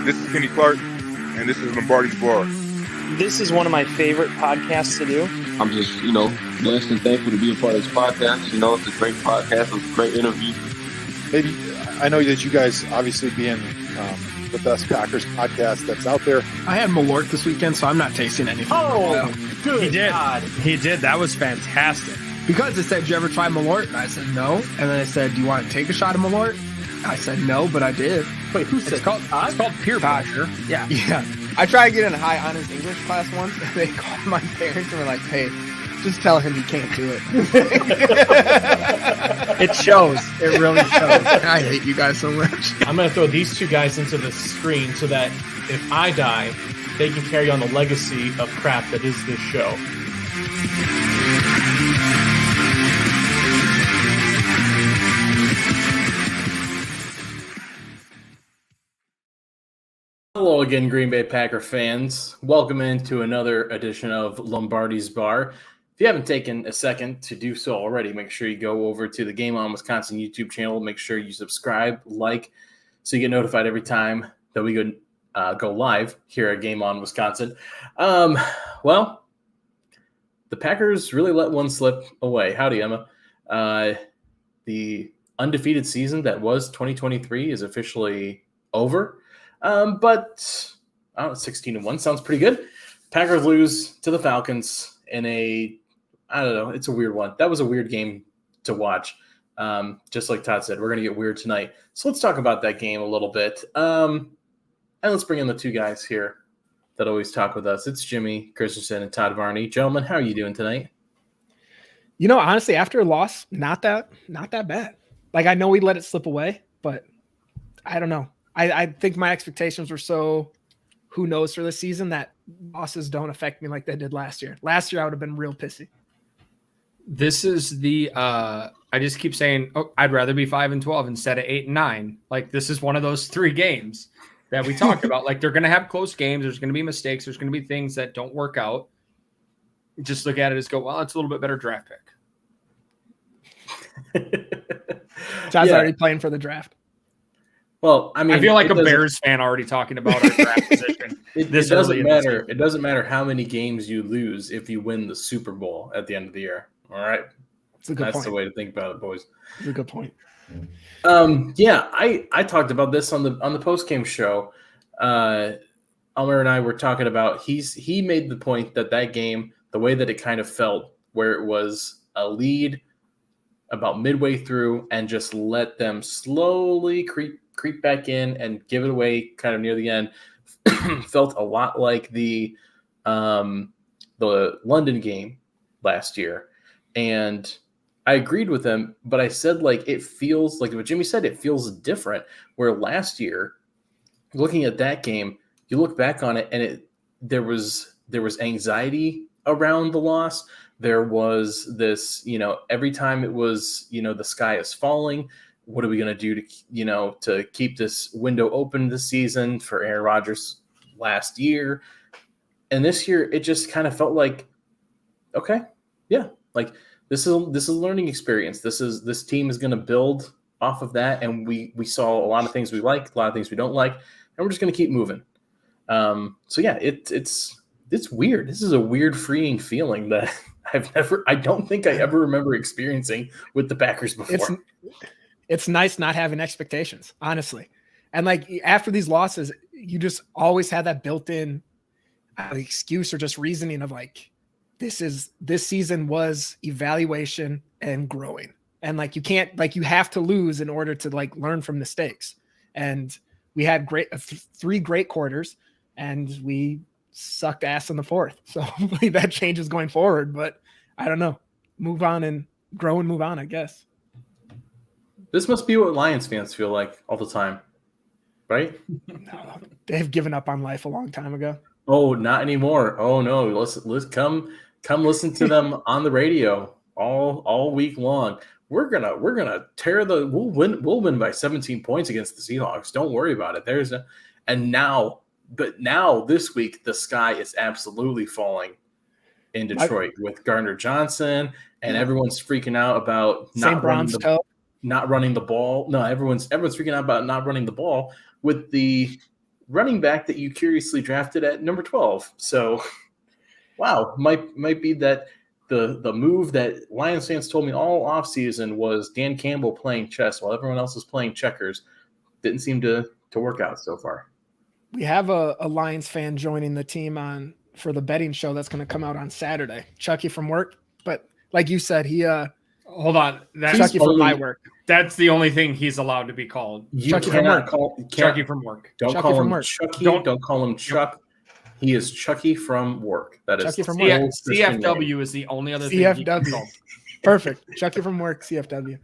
This is Kenny Clark, and this is Lombardi's Bar. This is one of my favorite podcasts to do. I'm just, blessed and thankful to be a part of this podcast. It's a great podcast. It's a great interview. Maybe I know that you guys, obviously being the best Packers podcast that's out there. I had Malort this weekend, so I'm not tasting anything. Oh, good He did. God. He did. That was fantastic. Because it said, "Did you ever try Malort?" And I said, "No." And then it said, "Do you want to take a shot of Malort?" I said, "No," but I did. Wait, who said It's called peer pressure. Yeah. I tried to get in a high honors English class once, and they called my parents and were like, "Hey, just tell him he can't do it." It shows. It really shows. I hate you guys so much. I'm going to throw these two guys into the screen so that if I die, they can carry on the legacy of crap that is this show. Hello again, Green Bay Packer fans. Welcome into another edition of Lombardi's Bar. If you haven't taken a second to do so already, make sure you go over to the Game On Wisconsin YouTube channel. Make sure you subscribe, like, so you get notified every time that we go live here at Game On Wisconsin. Well, the Packers really let one slip away. Howdy, Emma. The undefeated season that was 2023 is officially over. But 16-1 sounds pretty good. Packers lose to the Falcons in it's a weird one. That was a weird game to watch. Just like Todd said, we're going to get weird tonight. So let's talk about that game a little bit. And let's bring in the two guys here that always talk with us. It's Jimmy Christensen and Todd Varney. Gentlemen, how are you doing tonight? Honestly, after a loss, not that bad. Like, I know we let it slip away, but I don't know. I think my expectations were so who knows for this season that losses don't affect me like they did last year. Last year, I would have been real pissy. This is the I just keep saying, I'd rather be 5-12 instead of 8-9. Like, this is one of those three games that we talked about. Like, they're going to have close games. There's going to be mistakes. There's going to be things that don't work out. Just look at it as well, it's a little bit better draft pick. John's already playing for the draft. Well, I mean, I feel like a Bears fan already talking about our draft position. It doesn't matter. It doesn't matter how many games you lose if you win the Super Bowl at the end of the year. All right, that's the way to think about it, boys. That's a good point. I talked about this on the post game show. Elmer and I were talking about he made the point that game, the way that it kind of felt, where it was a lead about midway through and just let them slowly creep back in and give it away kind of near the end, felt a lot like the London game last year. And I agreed with him, but I said, it feels like what Jimmy said, it feels different. Where last year, looking at that game, you look back on it and there was anxiety around the loss. There was this, every time it was, the sky is falling. What are we going to do to keep this window open this season for Aaron Rodgers last year? And this year, it just kind of felt like, okay, yeah, like this is a learning experience. This team is going to build off of that, and we saw a lot of things we like, a lot of things we don't like, and we're just going to keep moving. It's weird. This is a weird, freeing feeling that I don't think I ever remember experiencing with the Packers before. It's nice not having expectations, honestly. And after these losses, you just always have that built-in excuse or just reasoning of this season was evaluation and growing. And you have to lose in order to learn from mistakes. And we had three great quarters and we sucked ass in the fourth. So hopefully that changes going forward, but I don't know, move on and grow and move on, I guess. This must be what Lions fans feel like all the time, right? No, they've given up on life a long time ago. Oh, not anymore. Oh no, let's come listen to them on the radio all week long. We're gonna tear we'll win by 17 points against the Seahawks. Don't worry about it. But now this week the sky is absolutely falling in Detroit with Gardner Johnson, and everyone's freaking out about not running the ball. No, everyone's freaking out about not running the ball with the running back that you curiously drafted at number 12. So, wow, might be that the move that Lions fans told me all offseason was Dan Campbell playing chess while everyone else is playing checkers. Didn't seem to work out so far. We have a Lions fan joining the team for the betting show that's going to come out on Saturday. Chucky from work, but like you said, he hold on. That's Chucky from my work. That's the only thing he's allowed to be called. You Chucky cannot from work. call Chucky from work. Don't Chucky call from him work. Chucky. Don't- Don't call him Chuck. He is Chucky from work. That is Chucky from the work. old Christian name. CFW is the only other thing he can be CFW. called. Perfect. Chucky from work, CFW.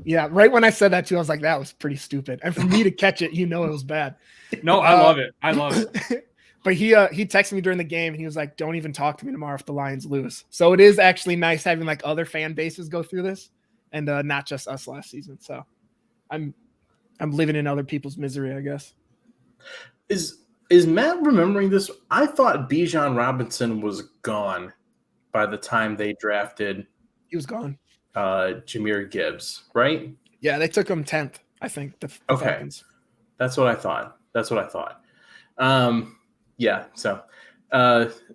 Yeah, right when I said that too, I was like, that was pretty stupid. And for me to catch it, it was bad. No, I love it. I love it. But he texted me during the game and he was like, don't even talk to me tomorrow if the Lions lose. So it is actually nice having like other fan bases go through this and not just us last season. So I'm living in other people's misery, I guess. Is Matt remembering this? I thought Bijan Robinson was gone by the time they drafted He was gone. Jahmyr Gibbs, right? Yeah, they took him 10th, I think. The Okay. Falcons. That's what I thought. Yeah. So,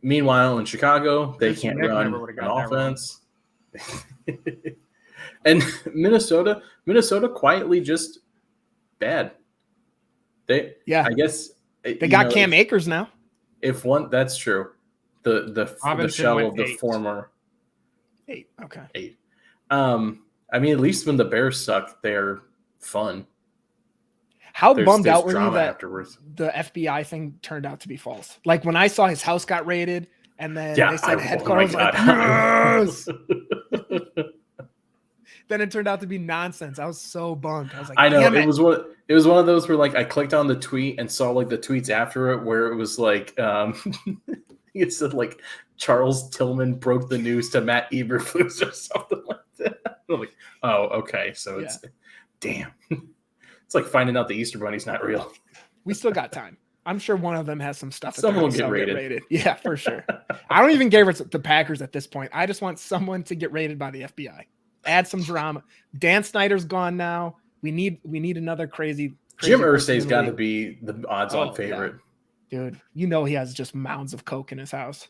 meanwhile, in Chicago, they Christian can't Nick run never would've an got that wrong. offense. And Minnesota quietly just bad. I guess They got Cam Akers now. If one, that's true. The Robinson shell went of the 8. former 8. Okay. 8. I mean, at least when the Bears suck, they're fun. How There's bummed out were you drama that afterwards. the FBI thing turned out to be false? Like when I saw his house got raided and then Yeah, they said oh headquarters, my like, God. yes! Then it turned out to be nonsense. I was so bummed. I was like, I know damn it was one of those where like I clicked on the tweet and saw like the tweets after it where it was like it said like Charles Tillman broke the news to Matt Eberflus or something like that. I'm like, oh, okay, so it's damn. It's like finding out the Easter Bunny's not real. We still got time. I'm sure one of them has some stuff. Someone will that get they'll raided. Yeah, for sure. I don't even care if it's the Packers at this point. I just want someone to get raided by the FBI. Add some drama. Dan Snyder's gone now. We need another crazy Jim person Irsay's in the got to league. be the odds-on favorite. Dude, he has just mounds of coke in his house.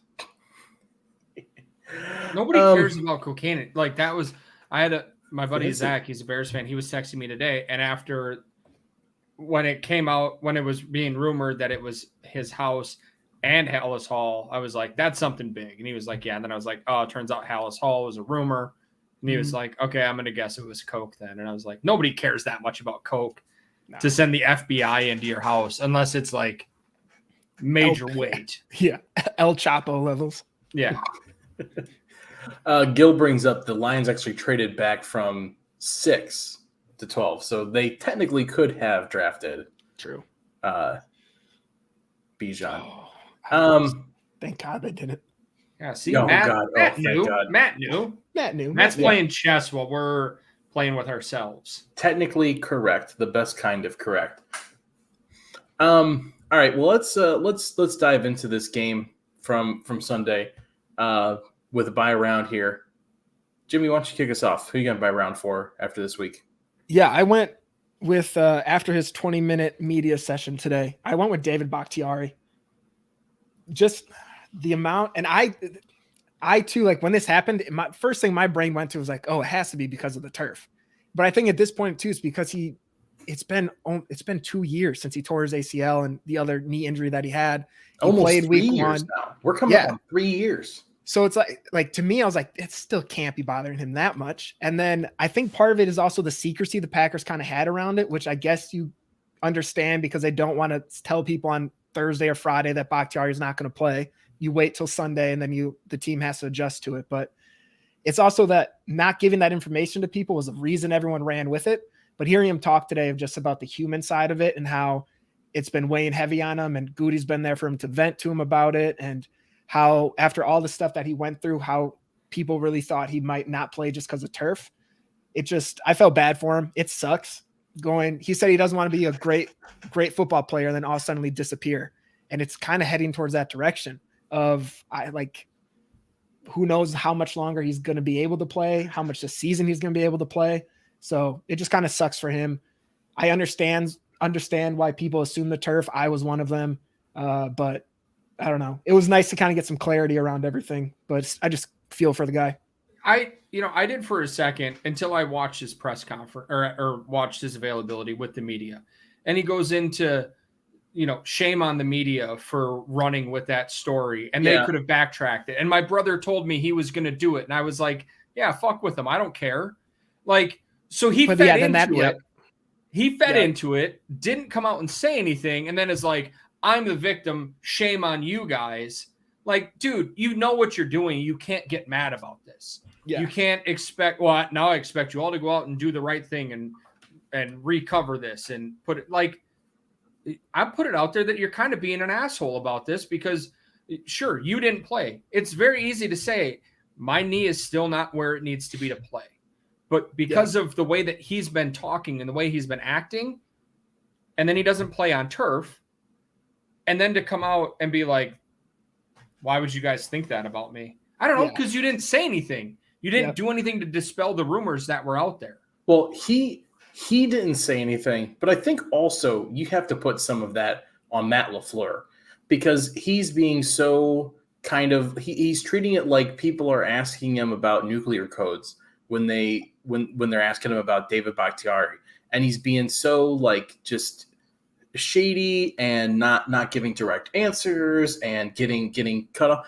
Nobody cares about cocaine. Like that was, my buddy Zach, he's a Bears fan. He was texting me today. And after when it came out, when it was being rumored that it was his house and Hallis Hall, I was like, that's something big. And he was like, yeah. And then I was like, oh, it turns out Hallis Hall was a rumor. And he was like, okay, I'm going to guess it was coke then. And I was like, nobody cares that much about coke to send the FBI into your house unless it's like major weight. Yeah. El Chapo levels. Yeah. Gil brings up the Lions actually traded back from 6 to 12, so they technically could have drafted True. Bijan. Thank God they didn't. Yeah. See, Oh, Matt, God. Matt Oh, knew. thank God. Matt knew. Matt's playing chess while we're playing with ourselves. Technically correct, the best kind of correct. All right, well let's dive into this game from Sunday with a buy round here. Jimmy, why don't you kick us off? Who are you gonna buy round for after this week? Yeah, I went with after his 20-minute media session today. I went with David Bakhtiari. Just the amount, and I too, like when this happened, my first thing my brain went to was like, oh, it has to be because of the turf. But I think at this point too, it's because it's been 2 years since he tore his ACL and the other knee injury that he had. He Almost played 3 week years 1. now. We're coming up on 3 years. So it's like to me, I was like, it still can't be bothering him that much. And then I think part of it is also the secrecy the Packers kind of had around it, which I guess you understand because they don't want to tell people on Thursday or Friday that Bakhtiari is not going to play. You wait till Sunday and then the team has to adjust to it. But it's also that not giving that information to people was the reason everyone ran with it. But hearing him talk today of just about the human side of it and how it's been weighing heavy on him, and Goody's been there for him to vent to him about it, and how after all the stuff that he went through, how people really thought he might not play just because of turf. I felt bad for him. It sucks he said he doesn't want to be a great football player and then all of a sudden disappear. And it's kind of heading towards that direction of who knows how much longer he's going to be able to play, how much this season he's going to be able to play. So it just kind of sucks for him. I understand understand why people assume the turf. I was one of them. But I don't know. It was nice to kind of get some clarity around everything, but I just feel for the guy. I did for a second until I watched his press conference or watched his availability with the media. And he goes into, shame on the media for running with that story. And they could have backtracked it. And my brother told me he was going to do it. And I was like, yeah, fuck with him. I don't care. Like, so he fed into it. He fed into it, didn't come out and say anything. And then is like, I'm the victim. Shame on you guys. Like, dude, you know what you're doing. You can't get mad about this. Yeah. You can't expect, now I expect you all to go out and do the right thing and recover this and put it like, I put it out there that you're kind of being an asshole about this because sure, you didn't play. It's very easy to say my knee is still not where it needs to be to play. But because of the way that he's been talking and the way he's been acting, and then he doesn't play on turf, and then to come out and be like, why would you guys think that about me? I don't know, because you didn't say anything. You didn't do anything to dispel the rumors that were out there. Well, he didn't say anything, but I think also you have to put some of that on Matt LaFleur because he's being so kind of he's treating it like people are asking him about nuclear codes when they're asking him about David Bakhtiari, and he's being so like just shady and not giving direct answers and getting cut off.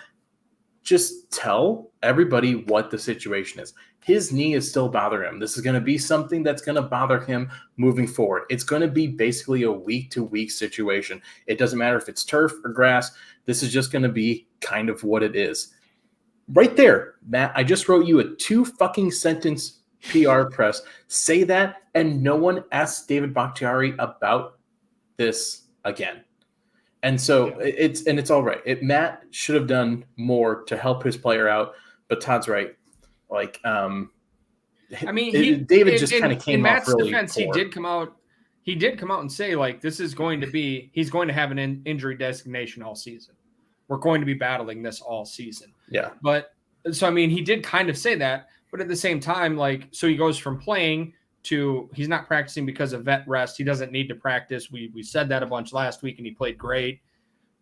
Just tell everybody what the situation is. His knee is still bothering him. This is going to be something that's going to bother him moving forward. It's going to be basically a week-to-week situation. It doesn't matter if it's turf or grass. This is just going to be kind of what it is. Right there, Matt, I just wrote you a 2-sentence PR press. Say that, and no one asks David Bakhtiari about this again. And so it's all right. Matt should have done more to help his player out, but Todd's right. Like, David just kind of came in off Matt's really defense. poor. He did come out and say like, this is going to be, he's going to have an injury designation all season. We're going to be battling this all season. Yeah. But so, he did kind of say that, but at the same time, like, so he goes from playing to he's not practicing because of vet rest. He doesn't need to practice. We said that a bunch last week and he played great,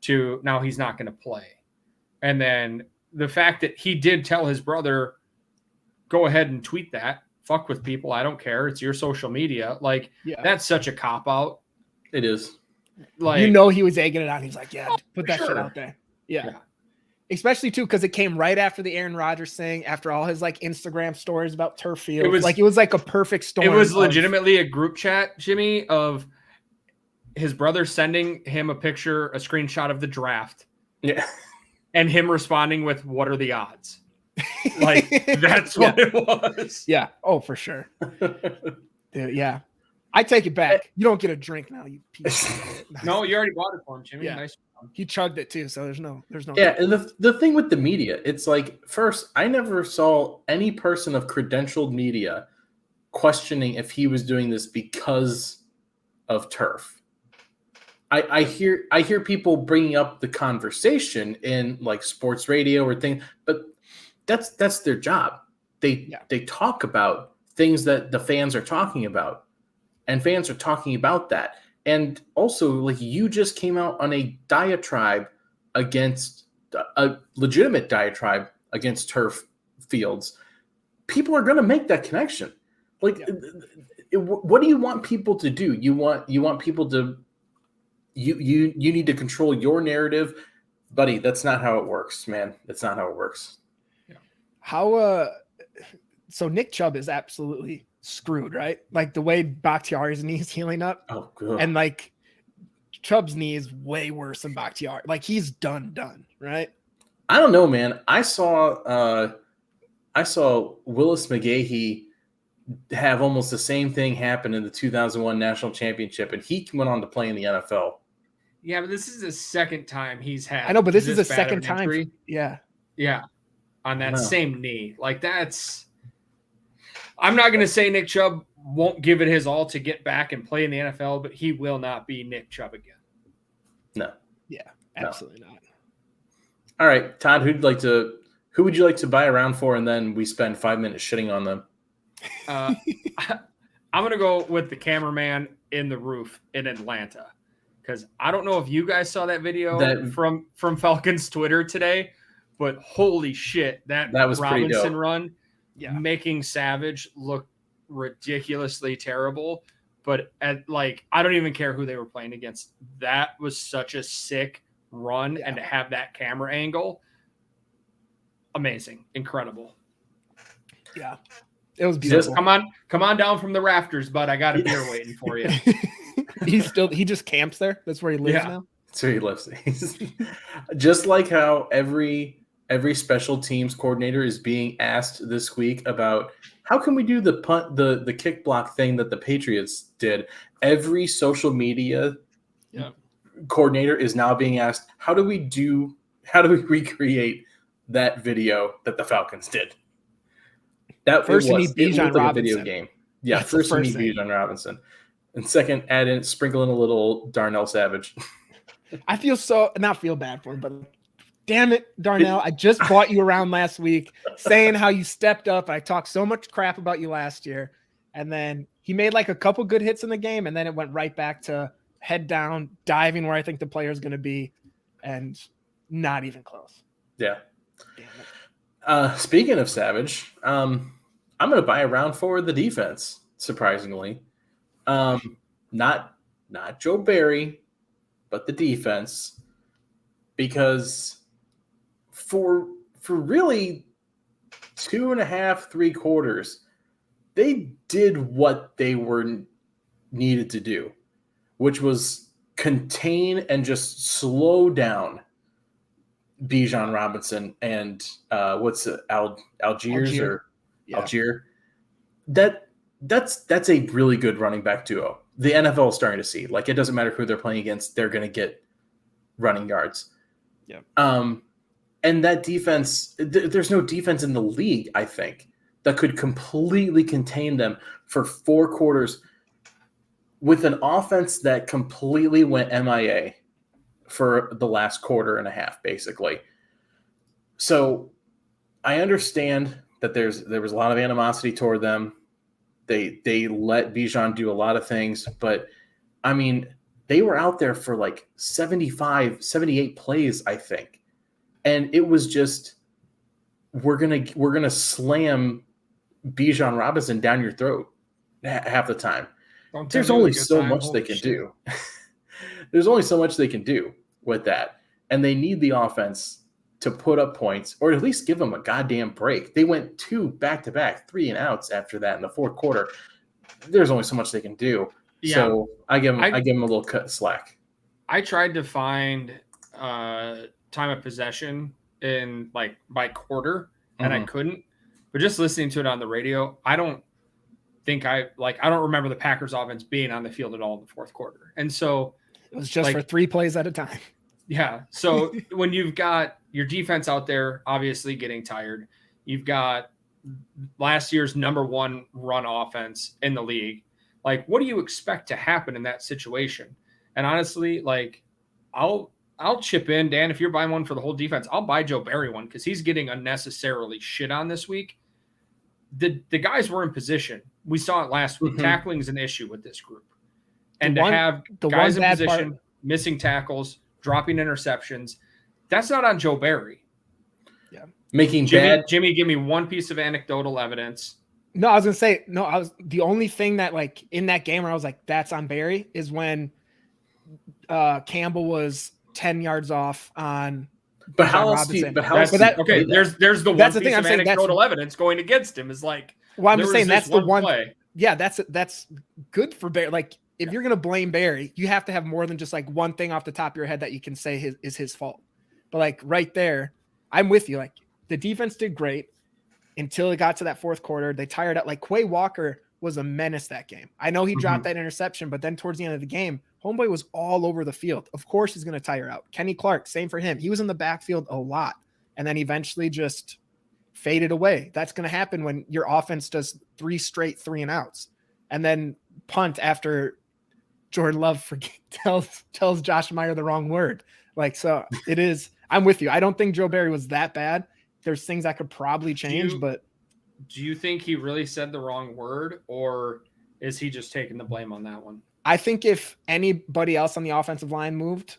to now he's not going to play. And then the fact that he did tell his brother, go ahead and tweet that, fuck with people. I don't care. It's your social media. Like that's such a cop out. It is. Like, he was egging it on. He's like, put that shit out there. Yeah. Especially too, because it came right after the Aaron Rodgers thing, after all his like Instagram stories about turf fields. It was like a perfect storm. It was legitimately a group chat, Jimmy, of his brother sending him a screenshot of the draft. Yeah. And him responding with, what are the odds? Like, that's what it was. Yeah. Oh, for sure. Dude, yeah. I take it back. You don't get a drink now, you piece of shit. No, you already bought it for him, Jimmy. Yeah. Nice. He chugged it too, so there's no. Yeah, and the thing with the media, it's like, first, I never saw any person of credentialed media questioning if he was doing this because of turf. I hear people bringing up the conversation in like sports radio or things, but that's their job. They talk about things that the fans are talking about, and fans are talking about that. And also, like, you just came out on a diatribe against a legitimate diatribe against turf fields. People are going to make that connection. Like, what do you want people to do? You want people to you need to control your narrative, buddy. That's not how it works, man. That's not how it works. How so Nick Chubb is absolutely screwed, right? Like the way Bakhtiari's knee is healing up. Oh, good. And like Chubb's knee is way worse than Bakhtiari. Like he's done, right? I don't know, man. I saw Willis McGahee have almost the same thing happen in the 2001 national championship, and he went on to play in the NFL. Yeah, but this is the second time he's had. I know, but this is the second time. Yeah. On that same knee. Like that's. I'm not going to say Nick Chubb won't give it his all to get back and play in the NFL, but he will not be Nick Chubb again. No. Yeah, absolutely not. All right, Todd, who would you like to buy around for, and then we spend 5 minutes shitting on them? I'm going to go with the cameraman in the roof in Atlanta, because I don't know if you guys saw that video from Falcons Twitter today, but holy shit, that was pretty Robinson dope. run Yeah. making Savage look ridiculously terrible. But I don't even care who they were playing against. That was such a sick run, and to have that camera angle, amazing, incredible. Yeah. It was beautiful. Just come on down from the rafters, bud. I got a beer waiting for you. he just camps there. That's where he lives now. That's where he lives. Just like how every special teams coordinator is being asked this week about how can we do the punt, the kick block thing that the Patriots did. Every social media coordinator is now being asked, how do we recreate that video that the Falcons did? That first, you need it Bijan looked like a Robinson. video game. Yeah, That's first you need thing. Bijan Robinson. And second, sprinkle in a little Darnell Savage. I not feel bad for him, but damn it, Darnell. I just bought you around last week saying how you stepped up. I talked so much crap about you last year. And then he made like a couple good hits in the game. And then it went right back to head down, diving where I think the player is going to be. And not even close. Yeah. Damn it. Speaking of Savage, I'm going to buy a round for the defense, surprisingly. Not Joe Barry, but the defense, because for really 2.5, 3 quarters, they did what they were needed to do, which was contain and just slow down Bijan Robinson and Algiers or Algier. That's a really good running back duo. The NFL is starting to see. Like, it doesn't matter who they're playing against, they're going to get running yards. Yeah. And that defense, there's no defense in the league, I think, that could completely contain them for 4 quarters with an offense that completely went MIA for the last quarter and a half, basically. So I understand that there was a lot of animosity toward them. They let Bijan do a lot of things, but I mean, they were out there for like 75, 78 plays, I think. And it was just, we're gonna slam Bijan Robinson down your throat half the time. There's only so much they can do. There's only so much they can do with that. And they need the offense to put up points, or at least give them a goddamn break. They went 2 back-to-back 3-and-outs after that in the 4th quarter. There's only so much they can do. Yeah. So I give them a little cut slack. I tried to find time of possession in like by quarter, and I couldn't. But just listening to it on the radio, I don't remember the Packers offense being on the field at all in the 4th quarter. And so it was just for 3 plays at a time. Yeah. So when you've got your defense out there, obviously getting tired, you've got last year's number 1 run offense in the league. Like, what do you expect to happen in that situation? And honestly, like, I'll chip in, Dan, if you're buying one for the whole defense, I'll buy Joe Barry one because he's getting unnecessarily shit on this week. The guys were in position. We saw it last week. Tackling is an issue with this group. And to have guys in position, missing tackles, dropping interceptions, that's not on Joe Barry. Yeah. Jimmy, give me one piece of anecdotal evidence. No, I was going to say, the only thing that like in that game where I was like, that's on Barry is when Campbell was 10 yards off on But how else do you, there's the one piece of anecdotal evidence going against him is like, well, I'm just saying that's the one play. Yeah, that's good for Barry. Like, if you're going to blame Barry, you have to have more than just like one thing off the top of your head that you can say is his fault. But like right there, I'm with you. Like, the defense did great until it got to that 4th quarter. They tired out. Like, Quay Walker was a menace that game. I know he dropped that interception, but then towards the end of the game, homeboy was all over the field. Of course he's going to tire out. Kenny Clark, same for him. He was in the backfield a lot and then eventually just faded away. That's going to happen when your offense does 3 straight 3-and-outs and then punt after Jordan Love tells Josh Meyer the wrong word. Like, so it is, I'm with you. I don't think Joe Barry was that bad. There's things that could probably change, but do you think he really said the wrong word, or is he just taking the blame on that one? I think if anybody else on the offensive line moved,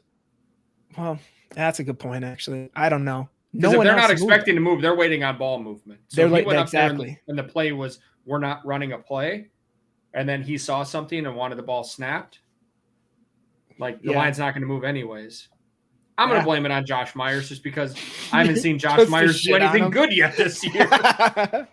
well, that's a good point, actually. I don't know. Because if they're not expecting to move, they're waiting on ball movement. So They're he went up there exactly. and the play was, we're not running a play, and then he saw something and wanted the ball snapped. Like, the line's not going to move anyways. I'm going to blame it on Josh Myers just because I haven't seen Josh Myers do anything good yet this year.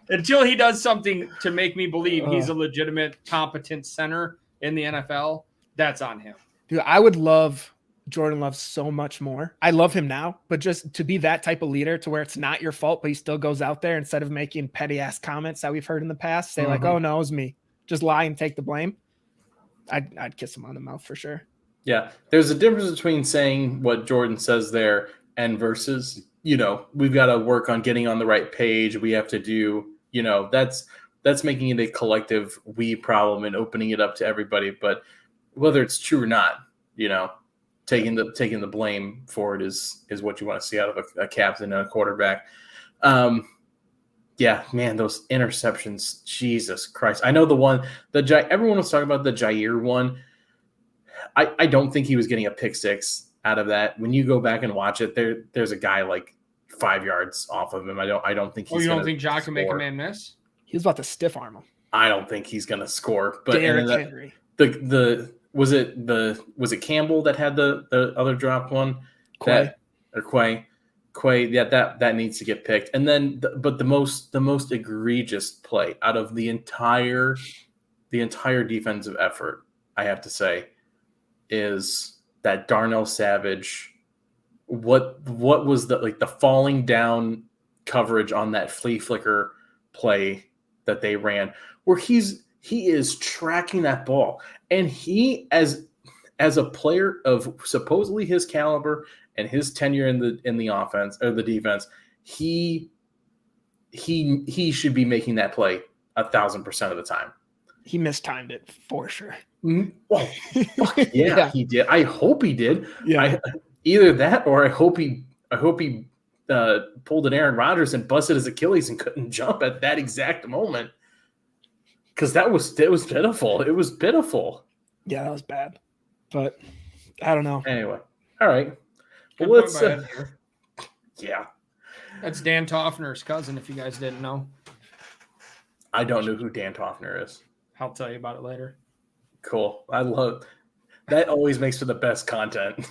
Until he does something to make me believe he's a legitimate, competent center in the NFL, that's on him. Dude, I would love Jordan Love so much more. I love him now, but just to be that type of leader to where it's not your fault, but he still goes out there instead of making petty ass comments that we've heard in the past, say like, oh no, it was me. Just lie and take the blame. I'd kiss him on the mouth for sure. Yeah, there's a difference between saying what Jordan says there and versus, we've got to work on getting on the right page. We have to do, that's making it a collective we problem and opening it up to everybody. But whether it's true or not, taking the blame for it is what you want to see out of a captain and a quarterback. Yeah, man, those interceptions, Jesus Christ. I know everyone was talking about the Jair one. I don't think he was getting a pick six out of that. When you go back and watch it, there's a guy like 5 yards off of him. I don't think he's. You don't think Ja can make a man miss? He was about to stiff arm him. I don't think he's going to score. But Derrick Henry. Was it Campbell that had the other dropped one? Quay. Quay, yeah, that needs to get picked. And then the most egregious play out of the entire defensive effort, I have to say, is that Darnell Savage. What was the falling down coverage on that flea flicker play that they ran, where he is tracking that ball, and he as a player of supposedly his caliber and his tenure in the offense or the defense, he should be making that play 1,000% of the time. He mistimed it for sure. Oh, yeah, he did. I hope he did. Yeah. Either that or I hope he pulled an Aaron Rodgers and busted his Achilles and couldn't jump at that exact moment. Because it was pitiful. It was pitiful. Yeah, that was bad. But I don't know. Anyway, all right. Well, let's. Yeah. That's Dan Toffner's cousin, if you guys didn't know. I don't know who Dan Toffner is. I'll tell you about it later. Cool. I love that. Always makes for the best content.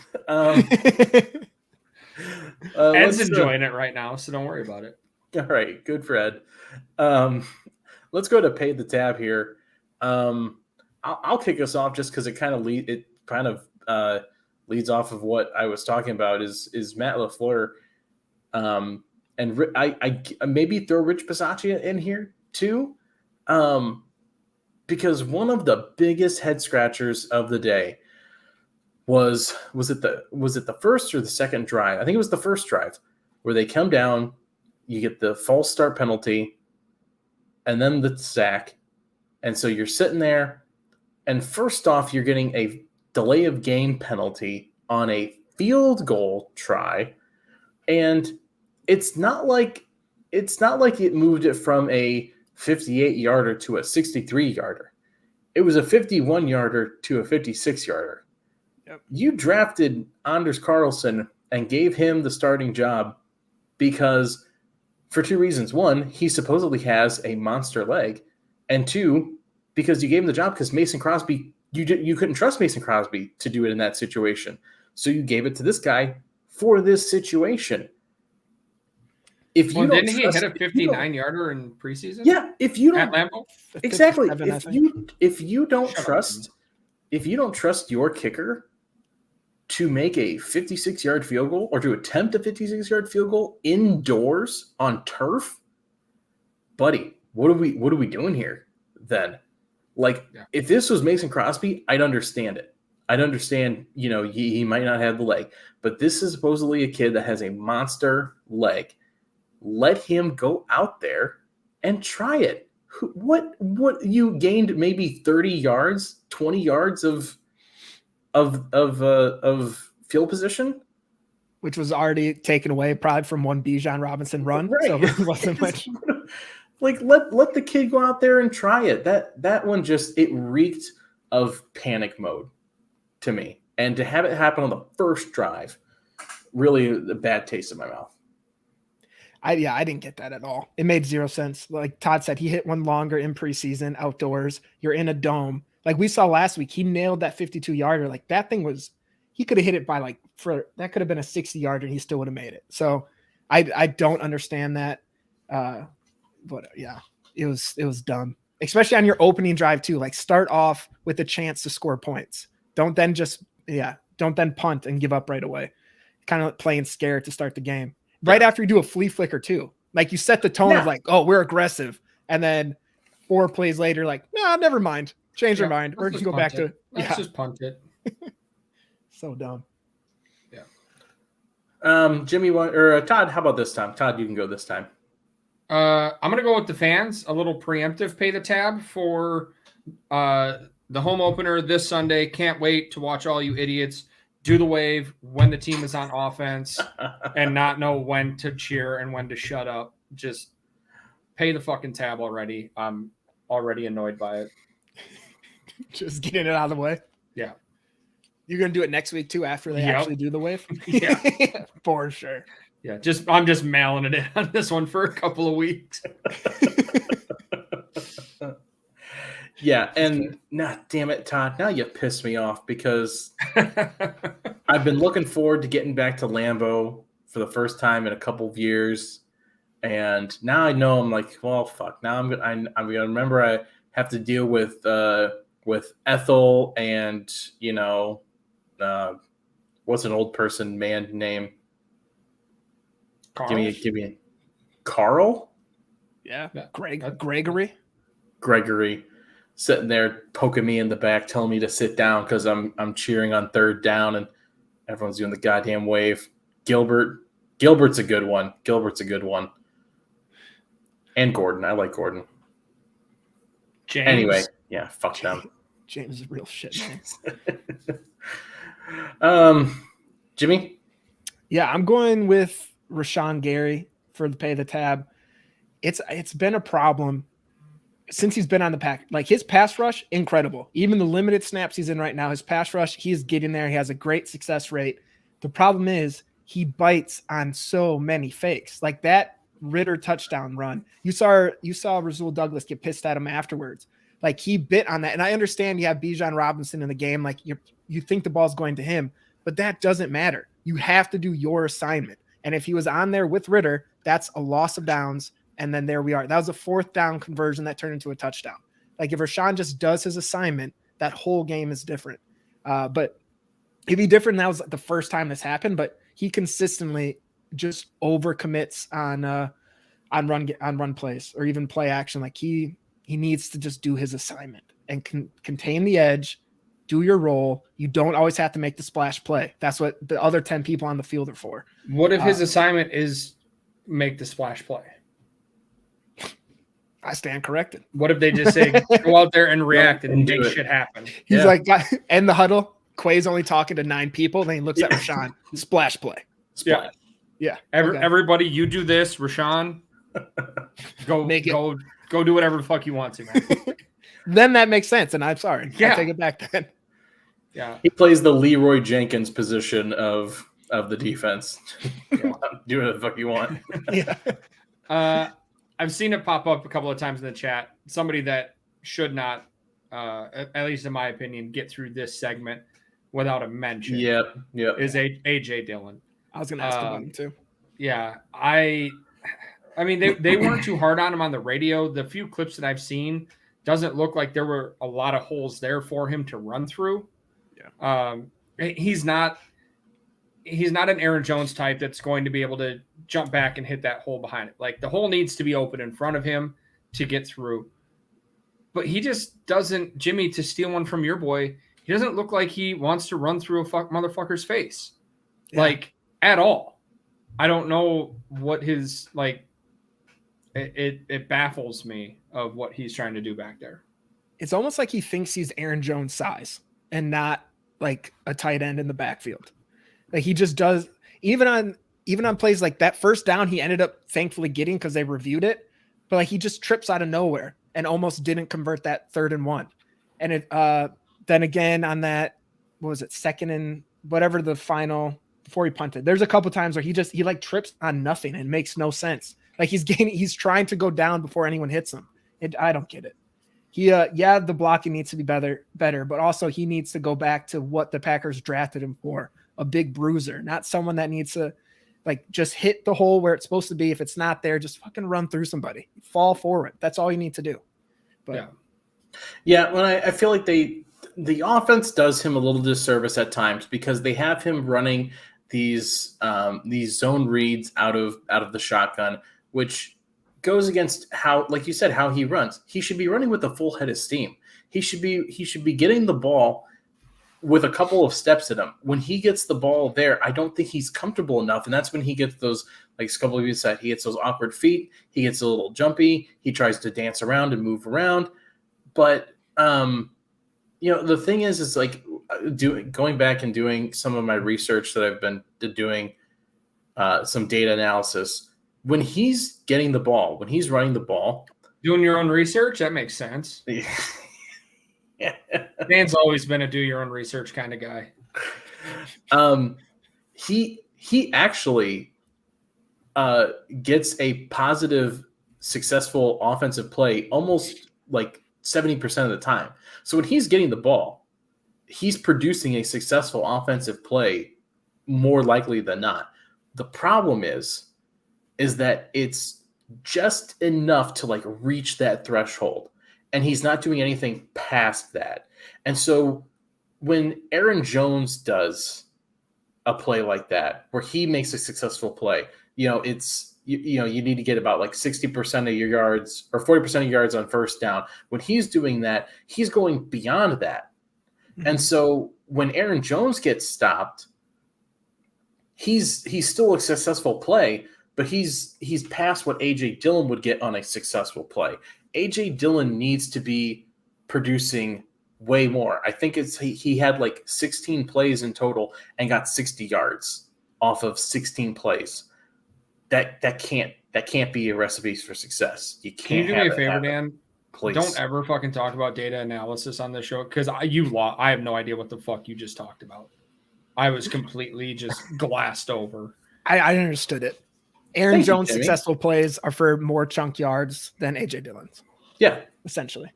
Ed's enjoying it right now, so don't worry about it. All right. Good for Ed. Let's go to pay the tab here. I'll kick us off just because it kind of leads off of what I was talking about is Matt LaFleur. And I maybe throw Rich Bisaccia in here too. Because one of the biggest head scratchers of the day was it the first or the second drive? I think it was the first drive where they come down, you get the false start penalty, and then the sack. And so you're sitting there, and first off, you're getting a delay of game penalty on a field goal try. And it's not like it moved it from a 58-yarder to a 63-yarder. It was a 51-yarder to a 56-yarder. Yep. You drafted Anders Carlson and gave him the starting job because for two reasons. One, he supposedly has a monster leg. And two, because you gave him the job because Mason Crosby, you couldn't trust Mason Crosby to do it in that situation. So you gave it to this guy for this situation. If you didn't he hit a 59-yarder in preseason? Yeah, if you don't at Lambeau? Exactly. If you don't trust your kicker to make a 56-yard field goal or to attempt a 56-yard field goal indoors on turf, buddy, what are we doing here then? If this was Mason Crosby, I'd understand it. I'd understand, he might not have the leg, but this is supposedly a kid that has a monster leg. Let him go out there and try it. What you gained maybe 30 yards, 20 yards of field position, which was already taken away probably from one Bijan Robinson run. Right. So it wasn't much. Like let the kid go out there and try it. That one just it reeked of panic mode to me. And to have it happen on the first drive, really a bad taste in my mouth. I didn't get that at all. It made zero sense. Like Todd said, he hit one longer in preseason outdoors. You're in a dome. Like we saw last week, he nailed that 52-yarder. Like that thing was, he could have hit it by that could have been a 60-yarder and he still would have made it. So I don't understand that. But yeah, it was dumb, especially on your opening drive too. Like start off with a chance to score points. Don't then punt and give up right away. Kind of playing scared to start the game. Right after you do a flea flicker too. Like you set the tone of like, oh, we're aggressive. And then 4 plays later, like, no, never mind. Change your mind. We're just go back to let's just punt it. So dumb. Yeah. Jimmy or Todd, how about this time? Todd, you can go this time. I'm gonna go with the fans. A little preemptive pay the tab for the home opener this Sunday. Can't wait to watch all you idiots do the wave when the team is on offense and not know when to cheer and when to shut up. Just pay the fucking tab already. I'm already annoyed by it. Just getting it out of the way. Yeah. You're going to do it next week too after they actually do the wave? Yeah. For sure. Yeah, I'm just mailing it in on this one for a couple of weeks. Yeah, and damn it, Todd, now you pissed me off because I've been looking forward to getting back to Lambeau for the first time in a couple of years, and now I know I'm like, well, fuck. Now I'm gonna remember I have to deal with Ethel and what's an old person man name? Carl? Give me Carl. Yeah. Gregory. Sitting there poking me in the back, telling me to sit down because I'm cheering on third down and everyone's doing the goddamn wave. Gilbert's a good one. And Gordon. I like Gordon. James. Anyway, yeah, fuck them. James is real shit, man. Jimmy? Yeah, I'm going with Rashawn Gary for the pay the tab. It's been a problem since he's been on the pack. Like his pass rush, incredible. Even the limited snaps he's in right now, his pass rush, he's getting there. He has a great success rate. The problem is he bites on so many fakes. Like that Ritter touchdown run. You saw Rasul Douglas get pissed at him afterwards. Like he bit on that. And I understand you have Bijan Robinson in the game. Like you think the ball's going to him, but that doesn't matter. You have to do your assignment. And if he was on there with Ritter, that's a loss of downs. And then there we are. That was a 4th down conversion that turned into a touchdown. Like if Rashawn just does his assignment, that whole game is different. But it'd be different. That was the first time this happened, but he consistently just overcommits on run plays or even play action. Like he needs to just do his assignment and contain the edge, do your role. You don't always have to make the splash play. That's what the other 10 people on the field are for. What if his assignment is make the splash play? I stand corrected. What if they just say, go out there and react and make shit happen? He's like, end the huddle. Quay's only talking to 9 people. Then he looks at Rashawn. Splash play. Splash. Yeah. Everybody, you do this. Rashawn, go do whatever the fuck you want to, man. Then that makes sense. And I'm sorry. Yeah. I take it back then. Yeah. He plays the Leroy Jenkins position of the defense. Do whatever the fuck you want. Yeah. I've seen it pop up a couple of times in the chat. Somebody that should not, at least in my opinion, get through this segment without a mention. Yep. Is AJ Dillon. I was going to ask about him too. Yeah. I mean, they weren't too hard on him on the radio. The few clips that I've seen doesn't look like there were a lot of holes there for him to run through. Yeah. He's not an Aaron Jones type that's going to be able to jump back and hit that hole behind it. Like the hole needs to be open in front of him to get through. But he just doesn't, Jimmy, to steal one from your boy, he doesn't look like he wants to run through a motherfucker's face. Yeah. Like at all. I don't know what his, like, it baffles me of what he's trying to do back there. It's almost like he thinks he's Aaron Jones size and not like a tight end in the backfield. Like he just does, even on plays like that first down, he ended up thankfully getting because they reviewed it. but like he just trips out of nowhere and almost didn't convert that 3rd and 1. And it then again on that, what was it, 2nd and whatever the final before he punted. There's a couple times where he like trips on nothing and makes no sense. Like he's trying to go down before anyone hits him. I don't get it. The blocking needs to be better, but also he needs to go back to what the Packers drafted him for, a big bruiser, not someone that needs to like just hit the hole where it's supposed to be. If it's not there, just fucking run through somebody, fall forward. That's all you need to do. But when I feel like the offense does him a little disservice at times because they have him running these zone reads out of the shotgun, which goes against how, like you said, how he runs. He should be running with a full head of steam. He should be getting the ball with a couple of steps at him. When he gets the ball there, I don't think he's comfortable enough, and that's when he gets those, like a couple of you said, he gets those awkward feet. He gets a little jumpy. He tries to dance around and move around, but the thing is like going back and doing some of my research that I've been doing, some data analysis. When he's getting the ball, when he's running the ball, doing your own research, that makes sense. Dan's always been a do your own research kind of guy. He actually gets a positive, successful offensive play almost like 70% of the time. So when he's getting the ball, he's producing a successful offensive play more likely than not. The problem is that it's just enough to like reach that threshold, and he's not doing anything past that. And so when Aaron Jones does a play like that, where he makes a successful play, it's, you need to get about like 60% of your yards or 40% of your yards on first down. When he's doing that, he's going beyond that. Mm-hmm. And so when Aaron Jones gets stopped, he's still a successful play, but he's past what A.J. Dillon would get on a successful play. A.J. Dillon needs to be producing way more. I think he had like 16 plays in total and got 60 yards off of 16 plays. That can't be a recipe for success. You can't. Can you do me a favor, Dan? Please. Don't ever fucking talk about data analysis on this show, because I have no idea what the fuck you just talked about. I was completely just glassed over. I understood it. Aaron Jones' successful plays are for more chunk yards than A.J. Dillon's. Yeah. Essentially.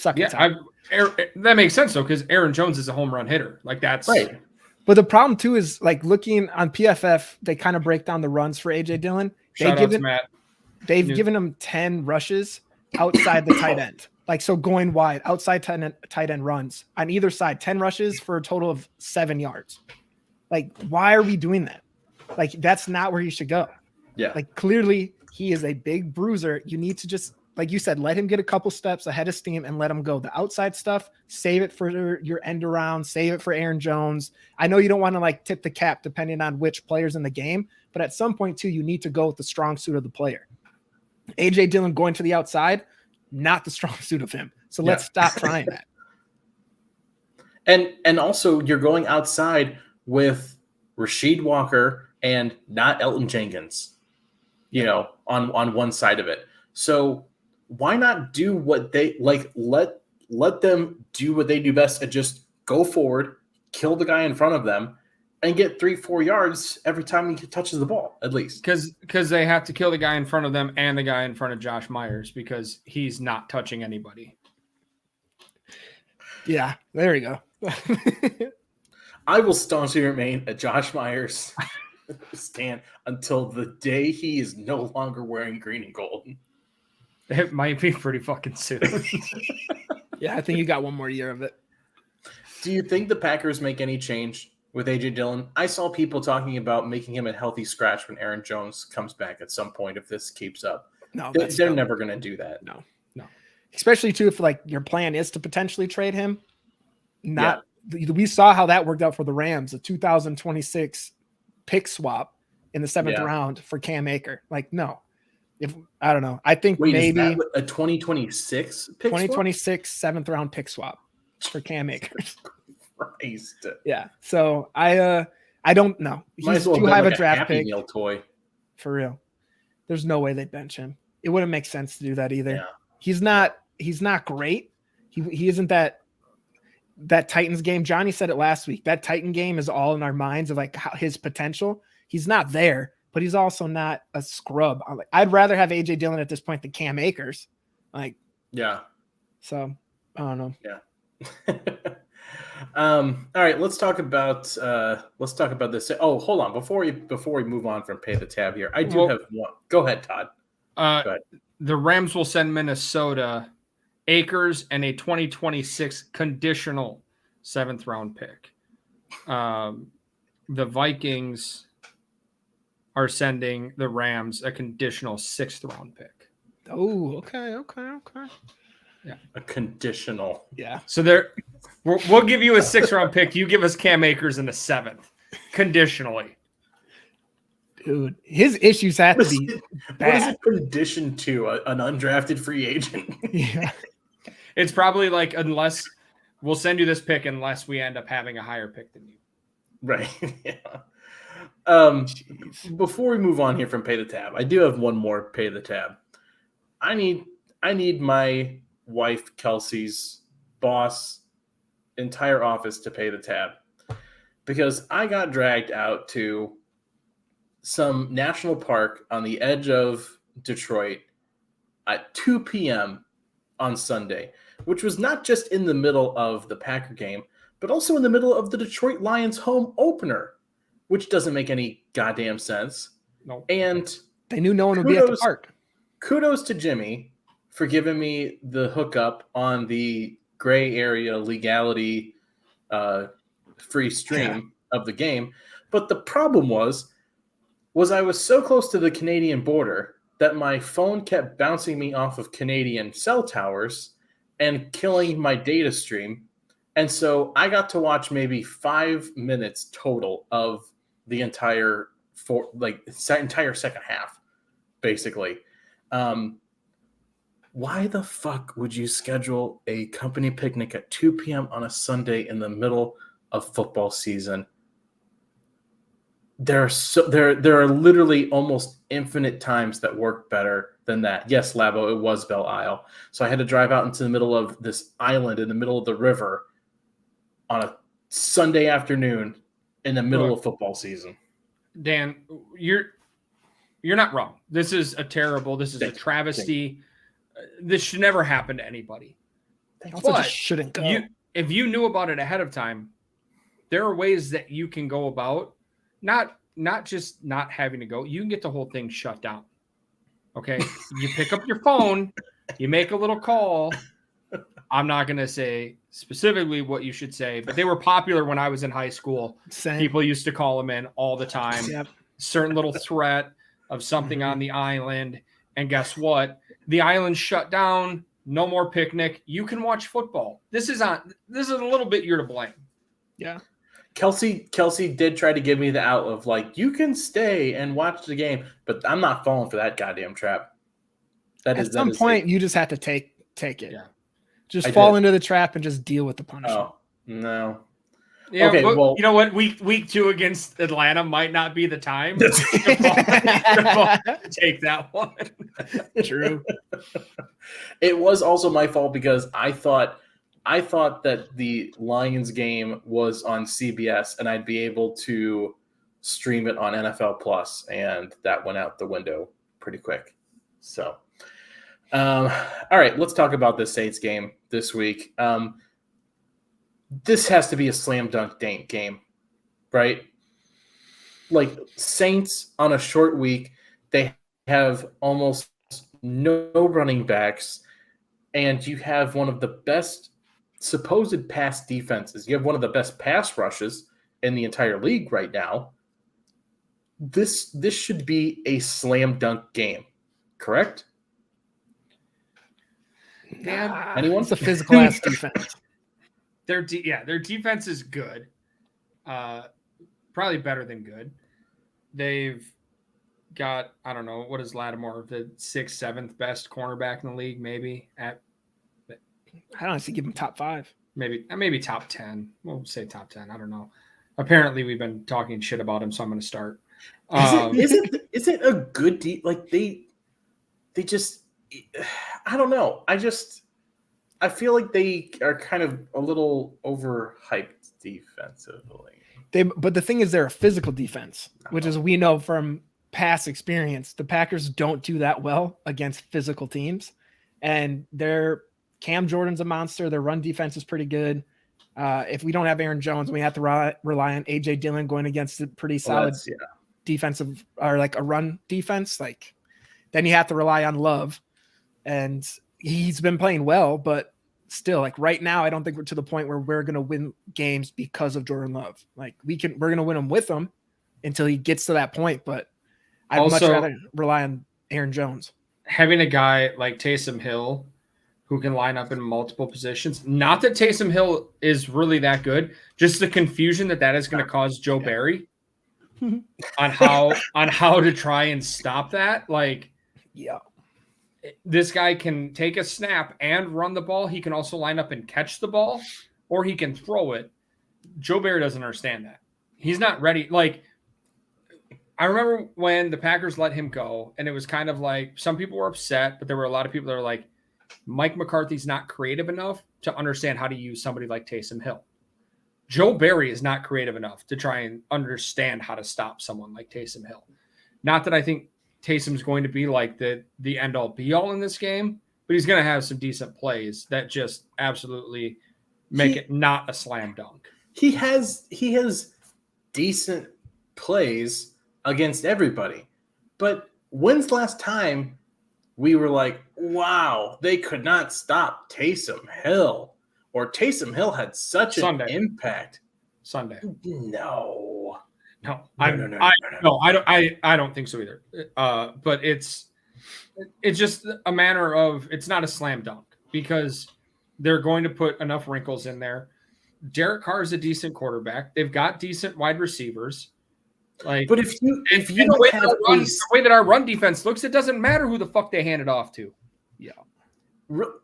That makes sense, though, because Aaron Jones is a home run hitter. Like, that's right. But the problem, too, is like looking on PFF, they kind of break down the runs for A.J. Dillon. They've given him 10 rushes outside the tight end. Like, so going wide, outside tight end runs on either side, 10 rushes for a total of 7 yards. Like, why are we doing that? Like, that's not where he should go. Yeah. Like, clearly he is a big bruiser. You need to just, like you said, let him get a couple steps ahead of steam and let him go. The outside stuff, save it for your end around, save it for Aaron Jones. I know you don't want to like tip the cap depending on which player's in the game, but at some point too, you need to go with the strong suit of the player. A.J. Dillon going to the outside, not the strong suit of him. So let's stop trying that. And also you're going outside with Rasheed Walker and not Elton Jenkins, on one side of it. So why not do what they like? Let them do what they do best and just go forward, kill the guy in front of them, and get 3-4 yards every time he touches the ball, at least. Because they have to kill the guy in front of them and the guy in front of Josh Myers because he's not touching anybody. Yeah, there you go. I will staunchly remain a Josh Myers stand until the day he is no longer wearing green and gold. It might be pretty fucking soon. Yeah, I think you got one more year of it. Do you think the Packers make any change with A.J. Dillon? I saw people talking about making him a healthy scratch when Aaron Jones comes back at some point if this keeps up. No, they're never going to do that. No. Especially, too, if like your plan is to potentially trade him. We saw how that worked out for the Rams, a 2026 pick swap in the 7th round for Cam Akers. Like, no. I don't know. I think maybe a 2026 pick 2026 7th round pick swap for Cam Akers. Christ. Yeah. So I don't know. He's too high of a draft pick. Meal toy. For real. There's no way they'd bench him. It wouldn't make sense to do that either. Yeah. He's not great. He isn't that Titans game. Johnny said it last week. That Titan game is all in our minds of like his potential. He's not there, but he's also not a scrub. I'd rather have AJ Dillon at this point than Cam Akers. Like, Yeah. so I don't know. Yeah. All right, let's talk about this. Oh, hold on. Before we move on from pay the tab here, I do have one. Go ahead, Todd. Go ahead. The Rams will send Minnesota Akers and a 2026 conditional 7th round pick. The Vikings are sending the Rams a conditional 6th round pick. Oh, okay. Yeah, A conditional. Yeah. So we'll give you a 6th round pick. You give us Cam Akers in the 7th, conditionally. Dude, his issues have to be What is bad. it conditioned to? An undrafted free agent? Yeah. It's probably like, unless we'll send you this pick unless we end up having a higher pick than you. Right. Yeah. Before we move on here from pay the tab, I do have one more pay the tab. I need my wife Kelsey's boss entire office to pay the tab, because I got dragged out to some national park on the edge of Detroit at 2 p.m. on Sunday, which was not just in the middle of the Packer game, but also in the middle of the Detroit Lions home opener, which doesn't make any goddamn sense. No. And They knew no one would be at the park. Kudos to Jimmy for giving me the hookup on the gray area legality free stream of the game. But the problem was I was so close to the Canadian border that my phone kept bouncing me off of Canadian cell towers and killing my data stream. And so I got to watch maybe 5 minutes total of the entire second half, basically. Why the fuck would you schedule a company picnic at 2 p.m. on a Sunday in the middle of football season? There are literally almost infinite times that work better than that. Yes, Lambeau, it was Belle Isle. So I had to drive out into the middle of this island in the middle of the river on a Sunday afternoon in the middle of football season. Dan, you're not wrong. This is a travesty. This should never happen to anybody. Also just shouldn't go. If you knew about it ahead of time, there are ways that you can go about not just not having to go. You can get the whole thing shut down. Okay. You pick up your phone, you make a little call. I'm not going to say specifically what you should say, but they were popular when I was in high school. Same. People used to call them in all the time. Yep. Certain little threat of something on the island. And guess what? The island shut down. No more picnic. You can watch football. This is a little bit you're to blame. Yeah. Kelsey did try to give me the out of like, you can stay and watch the game, but I'm not falling for that goddamn trap. At some point, you just have to take it. Yeah. Just fall into the trap and just deal with the punishment. Oh, no. Yeah, okay, but well, you know what? Week 2 against Atlanta might not be the time to take that one. True. It was also my fault because I thought that the Lions game was on CBS and I'd be able to stream it on NFL Plus, and that went out the window pretty quick. So, all right, let's talk about this Saints game this week. This has to be a slam dunk game, right? Like, Saints on a short week, they have almost no running backs, and you have one of the best supposed pass defenses. You have one of the best pass rushes in the entire league right now. This should be a slam dunk game, correct? Dan, anyone? It's a physical ass defense. Their defense is good. Probably better than good. They've got, I don't know, what is Lattimore, the 6th, 7th best cornerback in the league, maybe at. I don't honestly give him top 5. Maybe top 10. We'll say top 10. I don't know. Apparently, we've been talking shit about him, so I'm going to start. Is it a good deep? Like they just, I don't know. I feel like they are kind of a little overhyped defensively. But the thing is, they're a physical defense, which is, we know from past experience, the Packers don't do that well against physical teams. And their Cam Jordan's a monster. Their run defense is pretty good. If we don't have Aaron Jones, we have to rely on AJ Dillon going against a pretty solid defensive, or like a run defense. Like, then you have to rely on Love, and he's been playing well, but still, like right now, I don't think we're to the point where we're going to win games because of Jordan Love. Like, we're going to win them with him until he gets to that point. But I'd much rather rely on Aaron Jones. Having a guy like Taysom Hill who can line up in multiple positions, not that Taysom Hill is really that good, just the confusion that is going to cause Joe Barry on how to try and stop that. Like, this guy can take a snap and run the ball. He can also line up and catch the ball, or he can throw it. Joe Barry doesn't understand that. He's not ready. Like, I remember when the Packers let him go, and it was kind of like, some people were upset, but there were a lot of people that were like, Mike McCarthy's not creative enough to understand how to use somebody like Taysom Hill. Joe Barry is not creative enough to try and understand how to stop someone like Taysom Hill. Not that I think Taysom's going to be like the end-all be-all in this game, but he's going to have some decent plays that just absolutely make it not a slam dunk. He has decent plays against everybody, but when's the last time we were like, wow, they could not stop Taysom Hill, or Taysom Hill had such an impact? Sunday. No, I don't think so either. But it's just a matter of, it's not a slam dunk because they're going to put enough wrinkles in there. Derek Carr is a decent quarterback. They've got decent wide receivers. Like, but if you don't have the way that our run defense looks, it doesn't matter who the fuck they hand it off to. Yeah,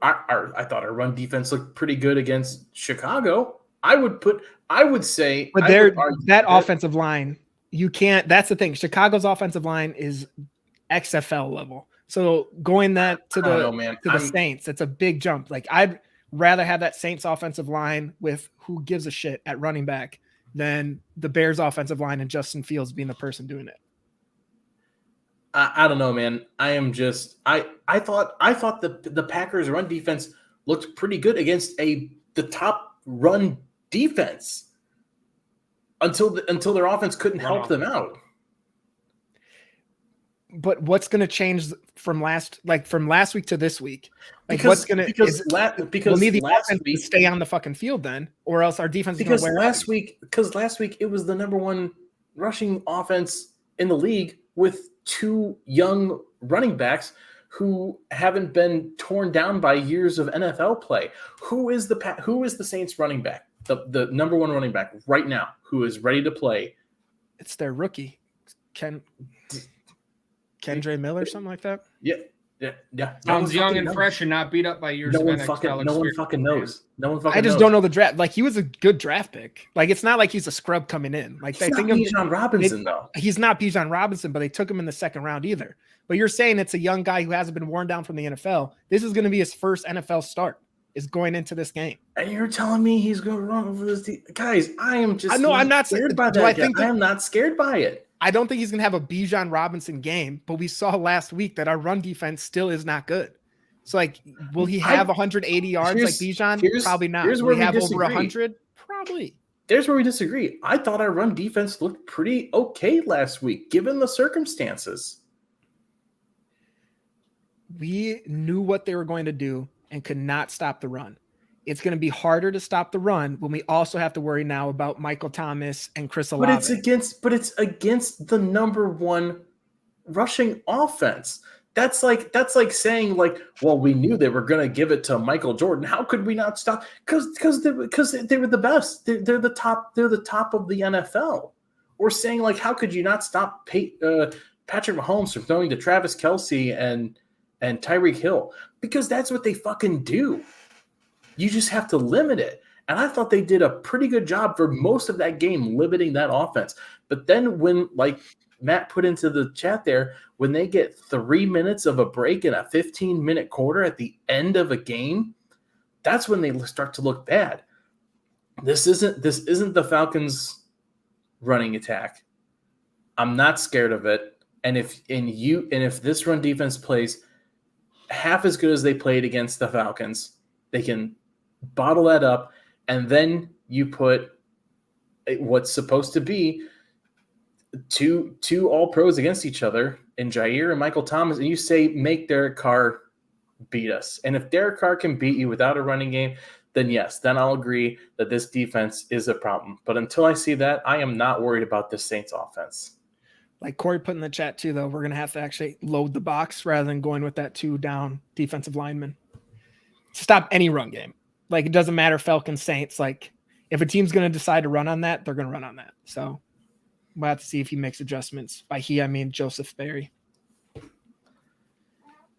I thought our run defense looked pretty good against Chicago. I would say, but that offensive line, you can't. That's the thing. Chicago's offensive line is XFL level. So going that to the Saints, it's a big jump. Like, I'd rather have that Saints offensive line with who gives a shit at running back than the Bears offensive line and Justin Fields being the person doing it. I don't know, man. I thought the Packers run defense looked pretty good against the top run defense until their offense couldn't help them out. But what's going to change from last week to this week? Like, we'll need the offense to stay on the fucking field then, or else our defense. Because last week it was the number one rushing offense in the league with two young running backs who haven't been torn down by years of NFL play. Who is the Saints running back? The number one running back right now who is ready to play? It's their rookie, Kendra Miller, something like that. Yeah. Sounds young and fresh and not beat up by years. No one fucking knows. I just don't know the draft. Like, he was a good draft pick. Like, it's not like he's a scrub coming in. Like, he's not Bijan Robinson though. He's not Bijan Robinson, but they took him in the second round either. But you're saying it's a young guy who hasn't been worn down from the NFL. This is going to be his first NFL start. Is going into this game. And you're telling me he's going to run over this guys? I am just. I'm not scared by that. I am not scared by it. I don't think he's going to have a Bijan Robinson game, but we saw last week that our run defense still is not good. So, like, will he have 180 yards like Bijan? Probably not. Will he have over 100? Probably. There's where we disagree. I thought our run defense looked pretty okay last week, given the circumstances. We knew what they were going to do and could not stop the run. It's going to be harder to stop the run when we also have to worry now about Michael Thomas and Chris Olave. But it's against the number one rushing offense. That's like saying, like, well, we knew they were going to give it to Michael Jordan. How could we not stop? Because they were the best. They're the top. They're the top of the NFL. Or saying, like, how could you not stop Patrick Mahomes from throwing to Travis Kelce and Tyreek Hill? Because that's what they fucking do. You just have to limit it. And I thought they did a pretty good job for most of that game limiting that offense. But then when, like, Matt put into the chat there, when they get 3 minutes of a break in a 15-minute quarter at the end of a game, that's when they start to look bad. This isn't the Falcons' running attack. I'm not scared of it. And if this run defense plays half as good as they played against the Falcons, they can bottle that up, and then you put what's supposed to be two all-pros against each other in Jair and Michael Thomas, and you say, make Derek Carr beat us. And if Derek Carr can beat you without a running game, then yes, then I'll agree that this defense is a problem. But until I see that, I am not worried about this Saints offense. Like Corey put in the chat too, though, we're going to have to actually load the box rather than going with that 2 down defensive lineman. Stop any run game. Like, it doesn't matter, Falcons, Saints. Like, if a team's going to decide to run on that, they're going to run on that. So we'll have to see if he makes adjustments. By he, I mean Joseph Berry.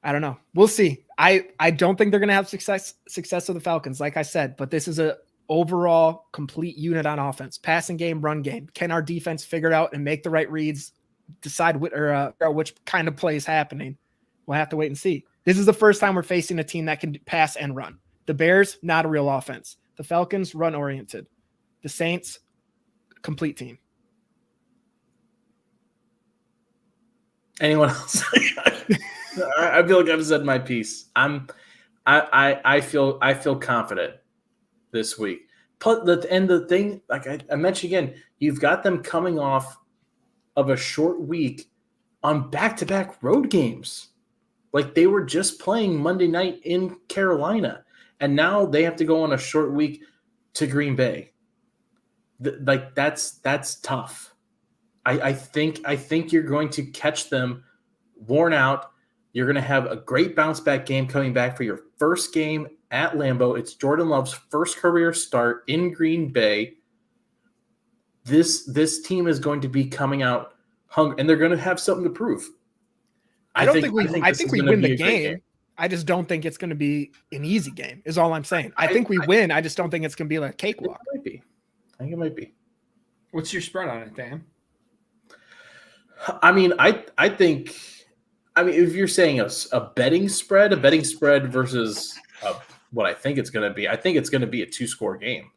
I don't know. We'll see. I don't think they're going to have success with the Falcons, like I said, but this is a overall complete unit on offense. Passing game, run game. Can our defense figure it out and make the right reads, decide which kind of play is happening? We'll have to wait and see. This is the first time we're facing a team that can pass and run. The Bears, not a real offense. The Falcons, run-oriented. The Saints, complete team. Anyone else? I feel like I've said my piece. I feel confident this week. And the thing, like I mentioned again, you've got them coming off of a short week on back-to-back road games. Like, they were just playing Monday night in Carolina, and now they have to go on a short week to Green Bay. That's tough. I think you're going to catch them worn out. You're going to have a great bounce back game coming back for your first game at Lambeau. It's Jordan Love's first career start in Green Bay. This team is going to be coming out hungry, and they're going to have something to prove. I think we win the game. I just don't think it's going to be an easy game, is all I'm saying. I think we win. I just don't think it's going to be like a cakewalk. It might be. I think it might be. What's your spread on it, Dan? I mean, I think if you're saying a betting spread versus what I think it's going to be, I think it's going to be a 2-score game.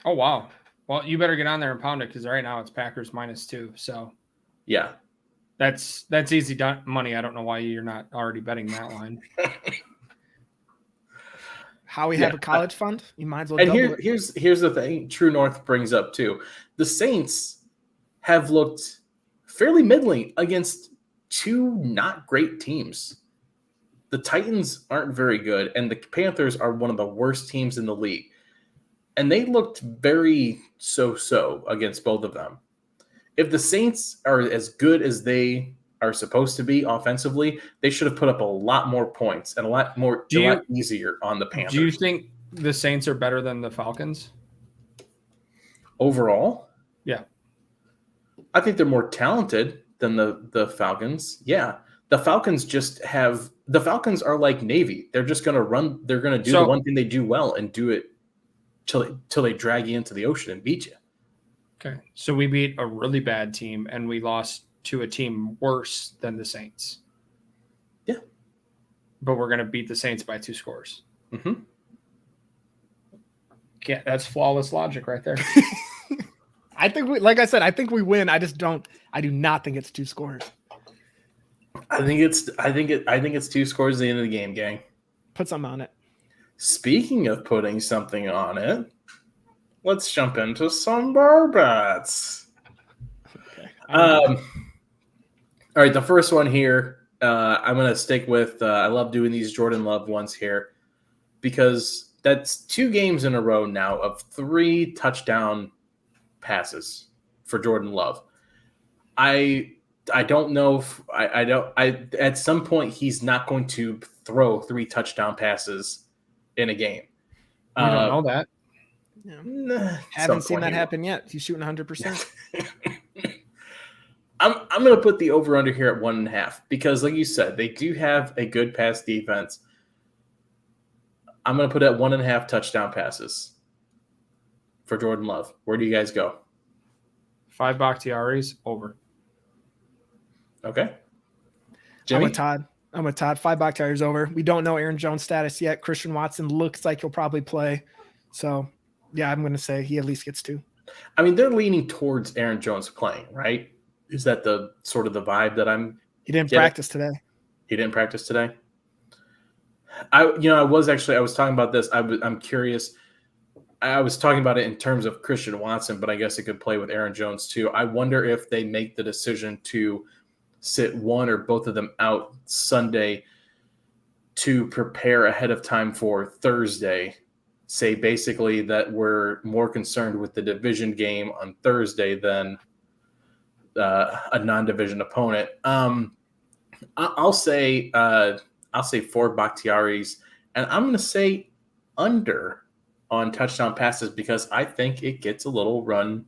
Oh, wow. Well, you better get on there and pound it, because right now it's Packers -2. So yeah, that's easy money. I don't know why you're not already betting that line. How we have a college fund, you might as well. And double it. here's the thing. True North brings up too. The Saints have looked fairly middling against 2 not great teams. The Titans aren't very good, and the Panthers are one of the worst teams in the league. And they looked very so-so against both of them. If the Saints are as good as they are supposed to be offensively, they should have put up a lot more points and a lot easier on the Panthers. Do you think the Saints are better than the Falcons? Overall? Yeah. I think they're more talented than the Falcons. Yeah. The Falcons are like Navy. They're just going to run. They're going to do the one thing they do well and do it till they drag you into the ocean and beat you. Okay. So we beat a really bad team and we lost to a team worse than the Saints. Yeah. But we're going to beat the Saints by 2 scores. Mm-hmm. Yeah, that's flawless logic right there. I think like I said, I think we win. I do not think it's 2 scores. I think it's 2 scores at the end of the game, gang. Put something on it. Speaking of putting something on it, let's jump into some bar bets. Okay. All right, the first one here, I'm going to stick with, I love doing these Jordan Love ones here because that's 2 games in a row now of 3 touchdown passes for Jordan Love. I don't know if at some point he's not going to throw 3 touchdown passes in a game. We don't know that. Yeah. Haven't seen that happen yet. He's shooting 100%. I'm going to put the over under here at 1.5 because, like you said, they do have a good pass defense. I'm going to put at 1.5 touchdown passes for Jordan Love. Where do you guys go? 5 Bakhtiaris over. Okay. I'm Jimmy? with Todd. 5 Bakhtiari's over. We don't know Aaron Jones' status yet. Christian Watson looks like he'll probably play. So, yeah, I'm going to say he at least gets 2. I mean, they're leaning towards Aaron Jones playing, right? Is that the sort of the vibe that I'm He didn't getting? practice today. He didn't practice today? I was talking about this. I'm curious. I was talking about it in terms of Christian Watson, but I guess it could play with Aaron Jones too. I wonder if they make the decision to sit one or both of them out Sunday to prepare ahead of time for Thursday. Say basically that we're more concerned with the division game on Thursday than a non-division opponent. I'll say 4 Bakhtiaris, and I'm going to say under on touchdown passes because I think it gets a little run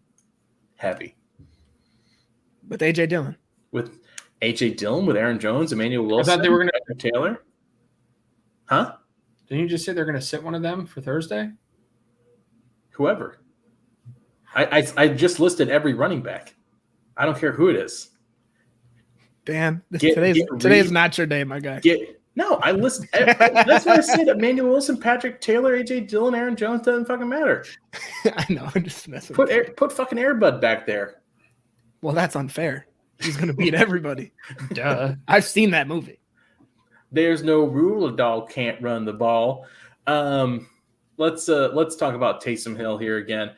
heavy. With A.J. Dillon. With A.J. Dillon, with Aaron Jones, Emmanuel Wilson, I thought they were going to Taylor. Huh? Didn't you just say they're going to sit one of them for Thursday? Whoever. I just listed every running back. I don't care who it is. Dan, today's not your day, my guy. I listen. That's why I said Emmanuel Wilson, Patrick Taylor, A.J. Dillon, Aaron Jones doesn't fucking matter. I know. I'm just messing with you. Put fucking Airbud back there. Well, that's unfair. He's going to beat everybody. Duh. I've seen that movie. There's no rule a dog can't run the ball. Let's talk about Taysom Hill here again.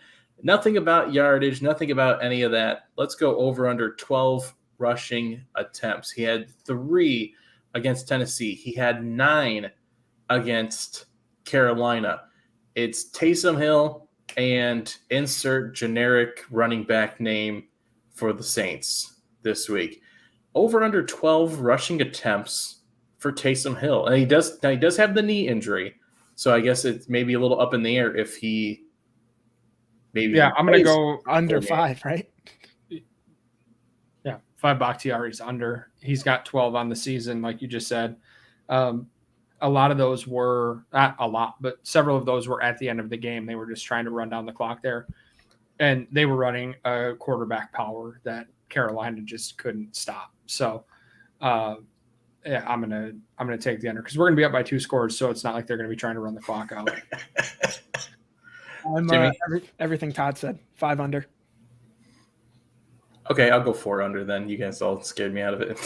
Nothing about yardage, nothing about any of that. Let's go over under 12 rushing attempts. He had 3 against Tennessee. He had 9 against Carolina. It's Taysom Hill and insert generic running back name for the Saints this week. Over under 12 rushing attempts for Taysom Hill. And he does have the knee injury. So I guess it's maybe a little up in the air if he maybe. Yeah, I'm going to go under 5, right? Yeah, 5 Bakhtiari's under. He's got 12 on the season, like you just said. A lot of those were, not a lot, but several of those were at the end of the game. They were just trying to run down the clock there. And they were running a quarterback power that Carolina just couldn't stop. So, yeah, I'm gonna take the under because we're gonna be up by 2 scores, so it's not like they're gonna be trying to run the clock out. Everything Todd said, 5 under. Okay, I'll go 4 under then. You guys all scared me out of it.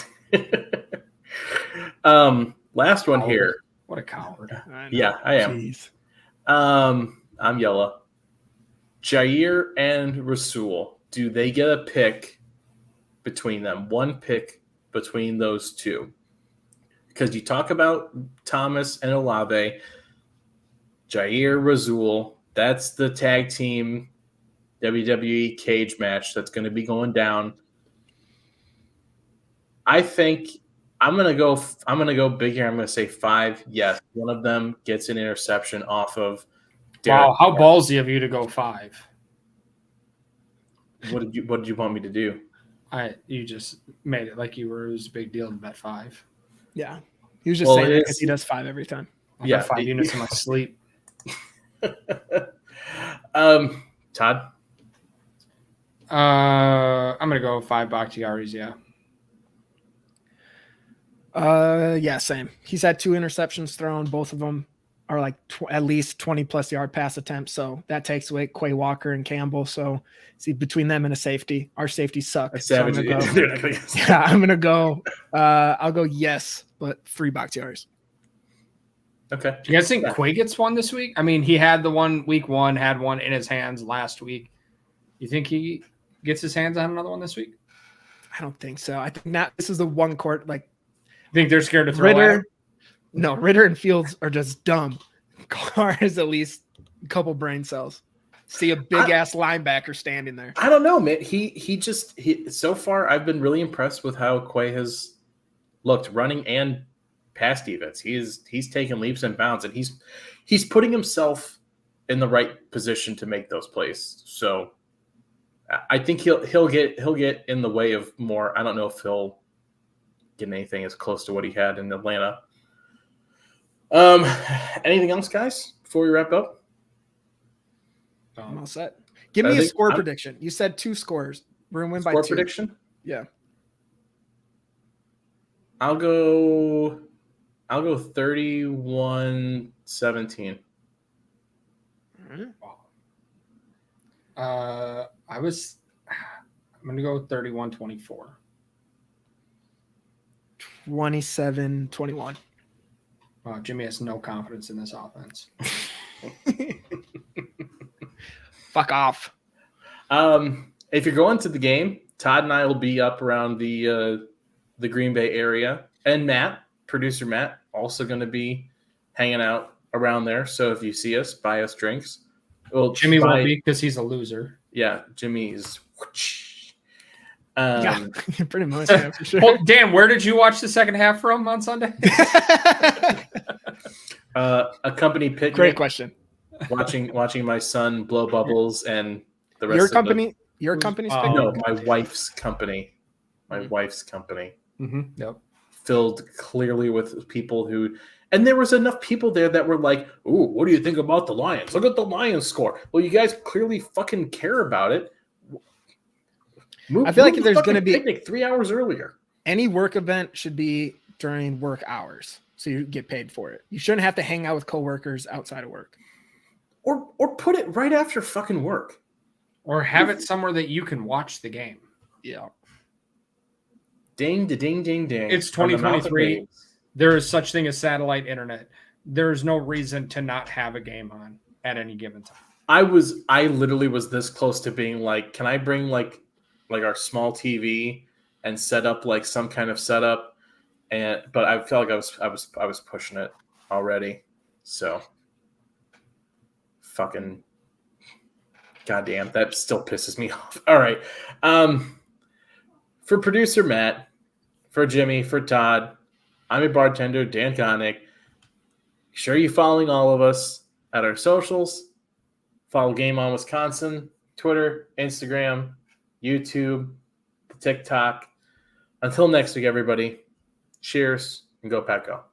Last one here. What a coward. Yeah, I am. Jeez. I'm yellow. Jair and Rasul. Do they get a pick between them? One pick between those two. Because you talk about Thomas and Olave, Jair, Rasul, that's the tag team WWE cage match that's going to be going down. I think I'm going to go big here. I'm going to say 5. Yes, one of them gets an interception off of Derek. Wow, how ballsy of you to go 5. What did you want me to do? You just made it like it was a big deal to bet 5. Yeah. He was just saying that because he does 5 every time. I got 5 units in my sleep. Todd? I'm going to go 5 Bakhtiaris, yeah. Yeah, same. He's had 2 interceptions thrown. Both of them are like at least 20-plus yard pass attempts. So that takes away Quay Walker and Campbell. So see, between them and a safety, our safeties suck. So I'm going to go. I'll go yes, but 3 Bakhtiaris. Okay. Do you guys think Quay gets one this week? I mean, he had the one week 1, had one in his hands last week. You think he gets his hands on another one this week? I don't think so. I think not. This is the one court. Like, think they're scared to throw Ritter. No, Ritter and Fields are just dumb. Carr has at least a couple brain cells. See a big ass linebacker standing there. I don't know, man. He so far I've been really impressed with how Quay has looked running and pass defense. He's taken leaps and bounds, and he's putting himself in the right position to make those plays. So I think he'll get in the way of more. I don't know if he'll get anything as close to what he had in Atlanta. Anything else, guys, before we wrap up? I'm all set. Give me a score prediction. You said 2 scores. We're gonna win by Score 2. prediction? Yeah. I'll go 31-17. I'm gonna go 31-24. 27-21. Jimmy has no confidence in this offense. Fuck off. If you're going to the game, Todd and I will be up around the Green Bay area, and Matt, producer Matt, also going to be hanging out around there. So if you see us, buy us drinks. Well, Jimmy won't be because he's a loser. Yeah, Jimmy's. Yeah, pretty much. Yeah, for sure. Well, Dan, where did you watch the second half from on Sunday? A company picnic. Great question. Watching my son blow bubbles and the rest. Your company's Oh, picnic? No, my wife's company. My wife's company. Mm-hmm. Yep. Filled clearly with people who, and there was enough people there that were like, "Ooh, what do you think about the Lions? Look at the Lions score." Well, you guys clearly fucking care about it. I feel like if there's going to be picnic 3 hours earlier, any work event should be during work hours, so you get paid for it. You shouldn't have to hang out with coworkers outside of work, or put it right after fucking work, or have it somewhere that you can watch the game. Yeah. Ding, ding, ding, ding. It's 2023. There is such thing as satellite internet. There is no reason to not have a game on at any given time. I literally was this close to being like, can I bring like our small TV and set up like some kind of setup, but I felt like I was pushing it already. So fucking goddamn, that still pisses me off. All right. For producer Matt, for Jimmy, for Todd, I'm a bartender, Dan Connick. Sure you following all of us at our socials. Follow Game On Wisconsin, Twitter, Instagram, YouTube, TikTok. Until next week, everybody, cheers and go Pack Go.